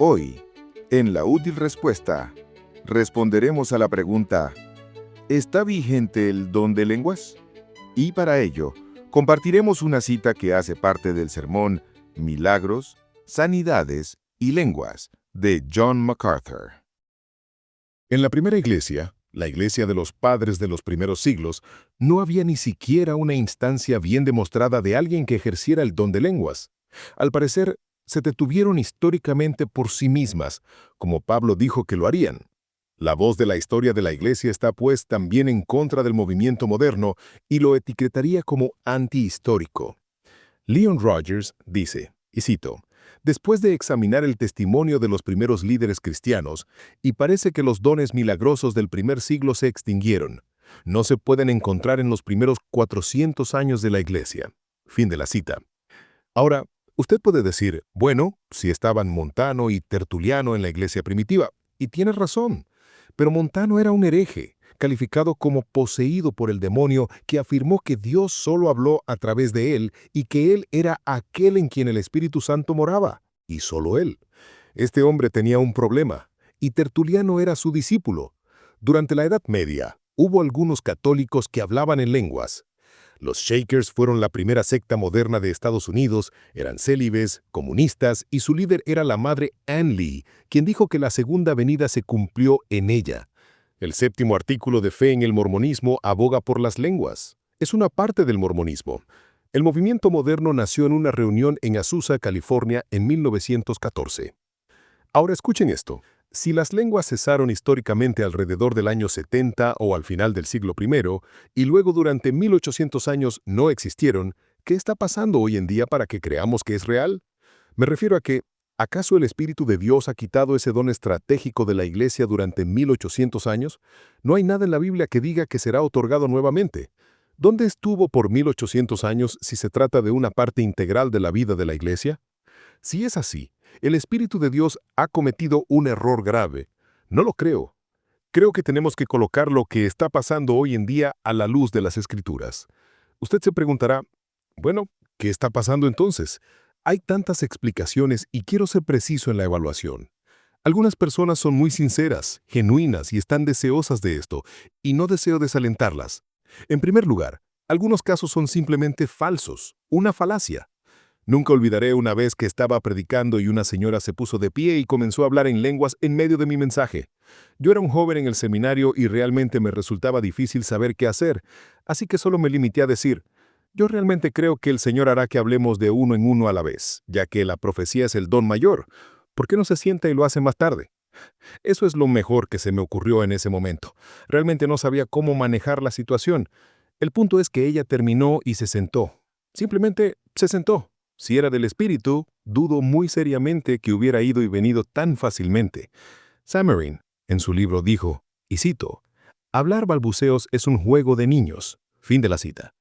Hoy, en la útil respuesta, responderemos a la pregunta, ¿está vigente el don de lenguas? Y para ello, compartiremos una cita que hace parte del sermón Milagros, Sanidades y Lenguas, de John MacArthur. En la primera iglesia, la iglesia de los padres de los primeros siglos, no había ni siquiera una instancia bien demostrada de alguien que ejerciera el don de lenguas. Al parecer, se detuvieron históricamente por sí mismas, como Pablo dijo que lo harían. La voz de la historia de la iglesia está pues también en contra del movimiento moderno y lo etiquetaría como antihistórico. Leon Rogers dice, y cito, después de examinar el testimonio de los primeros líderes cristianos, y parece que los dones milagrosos del primer siglo se extinguieron. No se pueden encontrar en los primeros 400 años de la iglesia. Fin de la cita. Ahora, usted puede decir, bueno, si estaban Montano y Tertuliano en la iglesia primitiva, y tiene razón, pero Montano era un hereje, calificado como poseído por el demonio que afirmó que Dios solo habló a través de él y que él era aquel en quien el Espíritu Santo moraba, y solo él. Este hombre tenía un problema, y Tertuliano era su discípulo. Durante la Edad Media, hubo algunos católicos que hablaban en lenguas. Los Shakers fueron la primera secta moderna de Estados Unidos, eran célibes, comunistas, y su líder era la madre Ann Lee, quien dijo que la segunda venida se cumplió en ella. El séptimo artículo de fe en el mormonismo aboga por las lenguas. Es una parte del mormonismo. El movimiento moderno nació en una reunión en Azusa, California, en 1914. Ahora escuchen esto. Si las lenguas cesaron históricamente alrededor del año 70 o al final del siglo I, y luego durante 1800 años no existieron, ¿qué está pasando hoy en día para que creamos que es real? Me refiero a que, ¿acaso el Espíritu de Dios ha quitado ese don estratégico de la Iglesia durante 1800 años? No hay nada en la Biblia que diga que será otorgado nuevamente. ¿Dónde estuvo por 1800 años si se trata de una parte integral de la vida de la Iglesia? Si es así, el Espíritu de Dios ha cometido un error grave. No lo creo. Creo que tenemos que colocar lo que está pasando hoy en día a la luz de las Escrituras. Usted se preguntará, bueno, ¿qué está pasando entonces? Hay tantas explicaciones y quiero ser preciso en la evaluación. Algunas personas son muy sinceras, genuinas y están deseosas de esto, y no deseo desalentarlas. En primer lugar, algunos casos son simplemente falsos, una falacia. Nunca olvidaré una vez que estaba predicando y una señora se puso de pie y comenzó a hablar en lenguas en medio de mi mensaje. Yo era un joven en el seminario y realmente me resultaba difícil saber qué hacer, así que solo me limité a decir, yo realmente creo que el Señor hará que hablemos de uno en uno a la vez, ya que la profecía es el don mayor. ¿Por qué no se sienta y lo hace más tarde? Eso es lo mejor que se me ocurrió en ese momento. Realmente no sabía cómo manejar la situación. El punto es que ella terminó y se sentó. Simplemente se sentó. Si era del Espíritu, dudo muy seriamente que hubiera ido y venido tan fácilmente. Samarin, en su libro, dijo, y cito, hablar balbuceos es un juego de niños. Fin de la cita.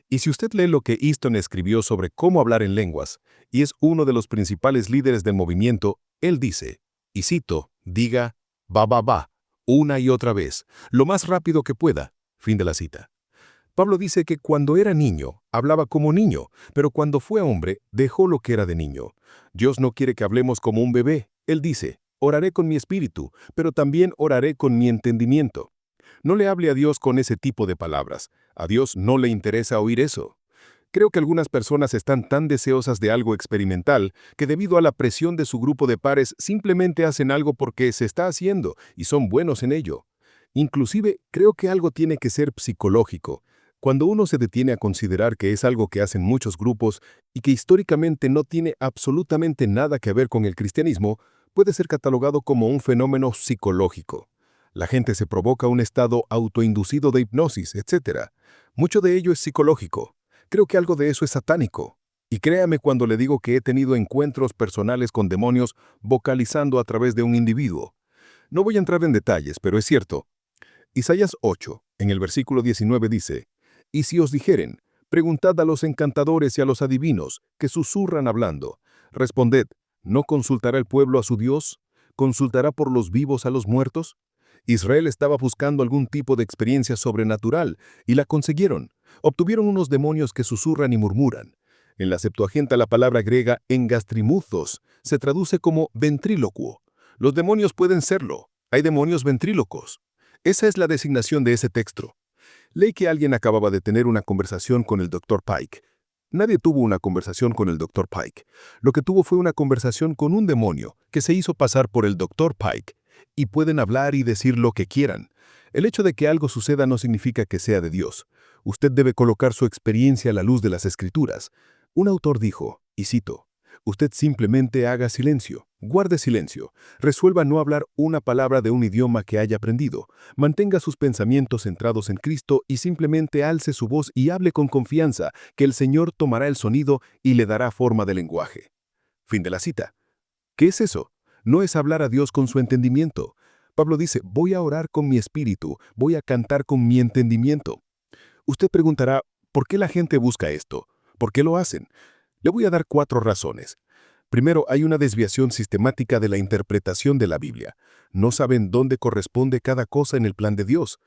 Y si usted lee lo que Easton escribió sobre cómo hablar en lenguas, y es uno de los principales líderes del movimiento, él dice, y cito, diga, va, una y otra vez, lo más rápido que pueda. Fin de la cita. Pablo dice que cuando era niño, hablaba como niño, pero cuando fue hombre, dejó lo que era de niño. Dios no quiere que hablemos como un bebé. Él dice, oraré con mi espíritu, pero también oraré con mi entendimiento. No le hable a Dios con ese tipo de palabras. A Dios no le interesa oír eso. Creo que algunas personas están tan deseosas de algo experimental que debido a la presión de su grupo de pares simplemente hacen algo porque se está haciendo y son buenos en ello. Inclusive, creo que algo tiene que ser psicológico. Cuando uno se detiene a considerar que es algo que hacen muchos grupos y que históricamente no tiene absolutamente nada que ver con el cristianismo, puede ser catalogado como un fenómeno psicológico. La gente se provoca un estado autoinducido de hipnosis, etc. Mucho de ello es psicológico. Creo que algo de eso es satánico. Y créame cuando le digo que he tenido encuentros personales con demonios vocalizando a través de un individuo. No voy a entrar en detalles, pero es cierto. Isaías 8, en el versículo 19 dice, «Y si os dijeren, preguntad a los encantadores y a los adivinos, que susurran hablando. Responded, ¿no consultará el pueblo a su Dios? ¿Consultará por los vivos a los muertos?» Israel estaba buscando algún tipo de experiencia sobrenatural, y la consiguieron. Obtuvieron unos demonios que susurran y murmuran. En la Septuaginta la palabra griega engastrimuzos se traduce como ventrílocuo. Los demonios pueden serlo. Hay demonios ventrílocos. Esa es la designación de ese texto. Leí que alguien acababa de tener una conversación con el Dr. Pike. Nadie tuvo una conversación con el Dr. Pike. Lo que tuvo fue una conversación con un demonio que se hizo pasar por el Dr. Pike. Y pueden hablar y decir lo que quieran. El hecho de que algo suceda no significa que sea de Dios. Usted debe colocar su experiencia a la luz de las Escrituras. Un autor dijo, y cito, «Usted simplemente haga silencio, guarde silencio, resuelva no hablar una palabra de un idioma que haya aprendido, mantenga sus pensamientos centrados en Cristo y simplemente alce su voz y hable con confianza, que el Señor tomará el sonido y le dará forma de lenguaje». Fin de la cita. ¿Qué es eso? No es hablar a Dios con su entendimiento. Pablo dice, voy a orar con mi espíritu, voy a cantar con mi entendimiento. Usted preguntará, ¿por qué la gente busca esto? ¿Por qué lo hacen? Le voy a dar 4 razones. Primero, hay una desviación sistemática de la interpretación de la Biblia. No saben dónde corresponde cada cosa en el plan de Dios.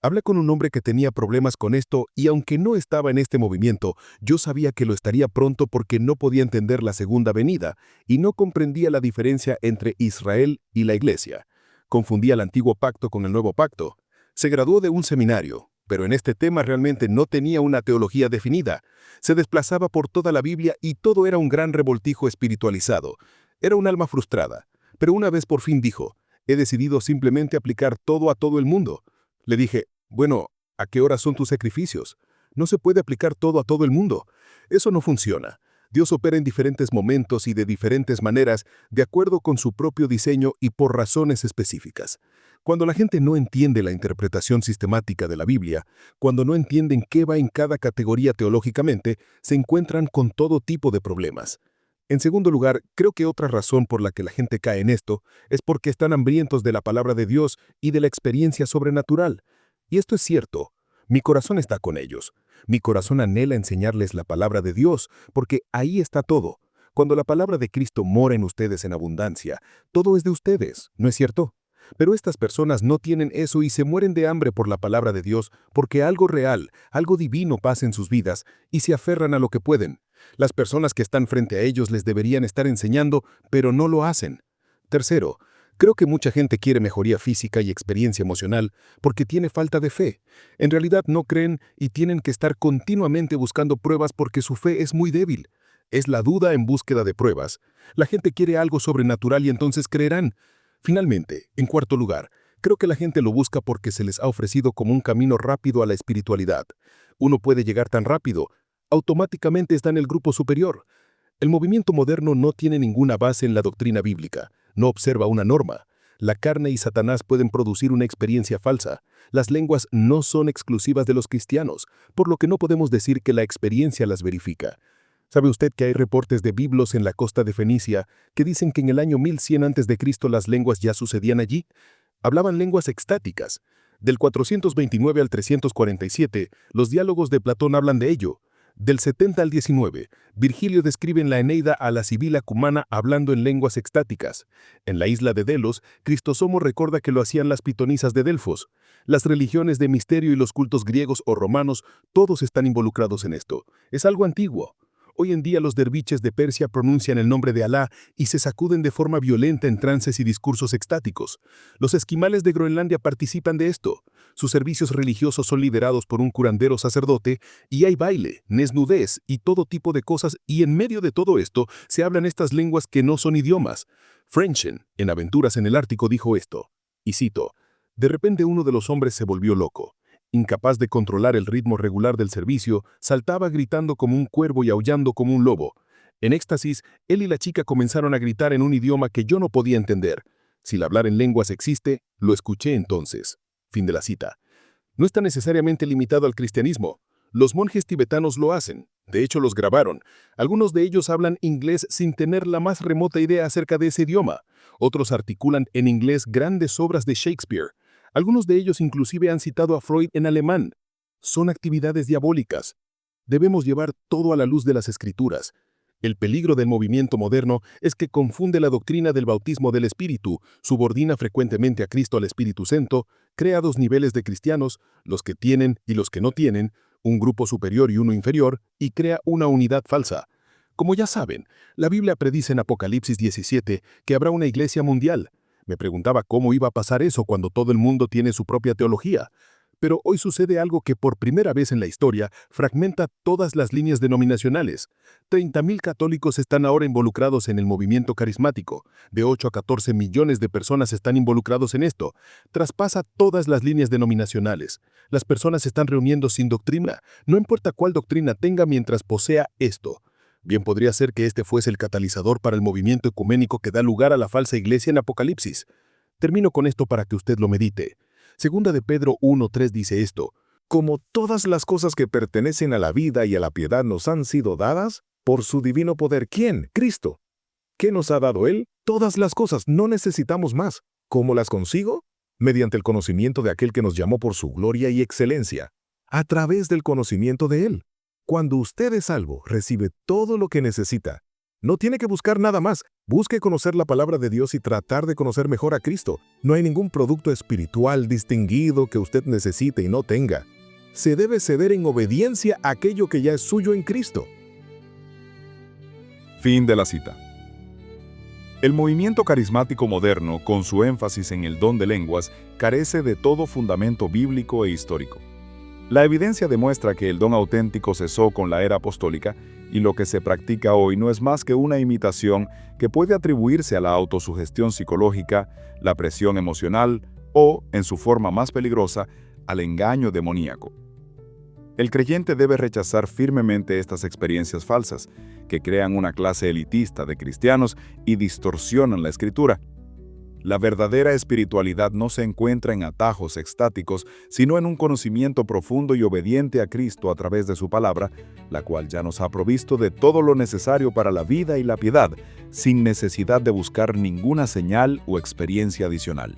Hablé con un hombre que tenía problemas con esto y aunque no estaba en este movimiento, yo sabía que lo estaría pronto porque no podía entender la segunda venida y no comprendía la diferencia entre Israel y la Iglesia. Confundía el antiguo pacto con el nuevo pacto. Se graduó de un seminario, pero en este tema realmente no tenía una teología definida. Se desplazaba por toda la Biblia y todo era un gran revoltijo espiritualizado. Era un alma frustrada, pero una vez por fin dijo, he decidido simplemente aplicar todo a todo el mundo. Le dije, bueno, ¿a qué horas son tus sacrificios? No se puede aplicar todo a todo el mundo. Eso no funciona. Dios opera en diferentes momentos y de diferentes maneras, de acuerdo con su propio diseño y por razones específicas. Cuando la gente no entiende la interpretación sistemática de la Biblia, cuando no entienden qué va en cada categoría teológicamente, se encuentran con todo tipo de problemas. En segundo lugar, creo que otra razón por la que la gente cae en esto es porque están hambrientos de la palabra de Dios y de la experiencia sobrenatural. Y esto es cierto. Mi corazón está con ellos. Mi corazón anhela enseñarles la palabra de Dios, porque ahí está todo. Cuando la palabra de Cristo mora en ustedes en abundancia, todo es de ustedes, ¿no es cierto? Pero estas personas no tienen eso y se mueren de hambre por la palabra de Dios porque algo real, algo divino pasa en sus vidas y se aferran a lo que pueden. Las personas que están frente a ellos les deberían estar enseñando, pero no lo hacen. Tercero, creo que mucha gente quiere mejoría física y experiencia emocional porque tiene falta de fe. En realidad no creen y tienen que estar continuamente buscando pruebas porque su fe es muy débil. Es la duda en búsqueda de pruebas. La gente quiere algo sobrenatural y entonces creerán. Finalmente, en cuarto lugar, creo que la gente lo busca porque se les ha ofrecido como un camino rápido a la espiritualidad. Uno puede llegar tan rápido, automáticamente está en el grupo superior. El movimiento moderno no tiene ninguna base en la doctrina bíblica, no observa una norma. La carne y Satanás pueden producir una experiencia falsa. Las lenguas no son exclusivas de los cristianos, por lo que no podemos decir que la experiencia las verifica. ¿Sabe usted que hay reportes de biblos en la costa de Fenicia que dicen que en el año 1100 a.C. las lenguas ya sucedían allí? Hablaban lenguas extáticas. Del 429 al 347, los diálogos de Platón hablan de ello. Del 70 al 19, Virgilio describe en la Eneida a la Sibila cumana hablando en lenguas extáticas. En la isla de Delos, Cristóstomo recuerda que lo hacían las pitonisas de Delfos. Las religiones de misterio y los cultos griegos o romanos, todos están involucrados en esto. Es algo antiguo. Hoy en día los derviches de Persia pronuncian el nombre de Alá y se sacuden de forma violenta en trances y discursos extáticos. Los esquimales de Groenlandia participan de esto. Sus servicios religiosos son liderados por un curandero sacerdote y hay baile, desnudez y todo tipo de cosas y en medio de todo esto se hablan estas lenguas que no son idiomas. Frenchen, en Aventuras en el Ártico, dijo esto, y cito, «De repente uno de los hombres se volvió loco. Incapaz de controlar el ritmo regular del servicio, saltaba gritando como un cuervo y aullando como un lobo. En éxtasis, él y la chica comenzaron a gritar en un idioma que yo no podía entender. Si el hablar en lenguas existe, lo escuché entonces». Fin de la cita. No está necesariamente limitado al cristianismo. Los monjes tibetanos lo hacen. De hecho, los grabaron. Algunos de ellos hablan inglés sin tener la más remota idea acerca de ese idioma. Otros articulan en inglés grandes obras de Shakespeare. Algunos de ellos inclusive han citado a Freud en alemán. Son actividades diabólicas. Debemos llevar todo a la luz de las Escrituras. El peligro del movimiento moderno es que confunde la doctrina del bautismo del Espíritu, subordina frecuentemente a Cristo al Espíritu Santo, crea dos niveles de cristianos, los que tienen y los que no tienen, un grupo superior y uno inferior, y crea una unidad falsa. Como ya saben, la Biblia predice en Apocalipsis 17 que habrá una iglesia mundial. Me preguntaba cómo iba a pasar eso cuando todo el mundo tiene su propia teología. Pero hoy sucede algo que por primera vez en la historia fragmenta todas las líneas denominacionales. 30.000 católicos están ahora involucrados en el movimiento carismático. De 8 a 14 millones de personas están involucrados en esto. Traspasa todas las líneas denominacionales. Las personas se están reuniendo sin doctrina, no importa cuál doctrina tenga mientras posea esto. Bien podría ser que este fuese el catalizador para el movimiento ecuménico que da lugar a la falsa iglesia en Apocalipsis. Termino con esto para que usted lo medite. Segunda de Pedro 1:3 dice esto: Como todas las cosas que pertenecen a la vida y a la piedad nos han sido dadas, por su divino poder. ¿Quién? Cristo. ¿Qué nos ha dado Él? Todas las cosas, no necesitamos más. ¿Cómo las consigo? Mediante el conocimiento de aquel que nos llamó por su gloria y excelencia. A través del conocimiento de Él. Cuando usted es salvo, recibe todo lo que necesita. No tiene que buscar nada más. Busque conocer la palabra de Dios y tratar de conocer mejor a Cristo. No hay ningún producto espiritual distinguido que usted necesite y no tenga. Se debe ceder en obediencia a aquello que ya es suyo en Cristo. Fin de la cita. El movimiento carismático moderno, con su énfasis en el don de lenguas, carece de todo fundamento bíblico e histórico. La evidencia demuestra que el don auténtico cesó con la era apostólica y lo que se practica hoy no es más que una imitación que puede atribuirse a la autosugestión psicológica, la presión emocional o, en su forma más peligrosa, al engaño demoníaco. El creyente debe rechazar firmemente estas experiencias falsas, que crean una clase elitista de cristianos y distorsionan la Escritura. La verdadera espiritualidad no se encuentra en atajos extáticos, sino en un conocimiento profundo y obediente a Cristo a través de su palabra, la cual ya nos ha provisto de todo lo necesario para la vida y la piedad, sin necesidad de buscar ninguna señal o experiencia adicional.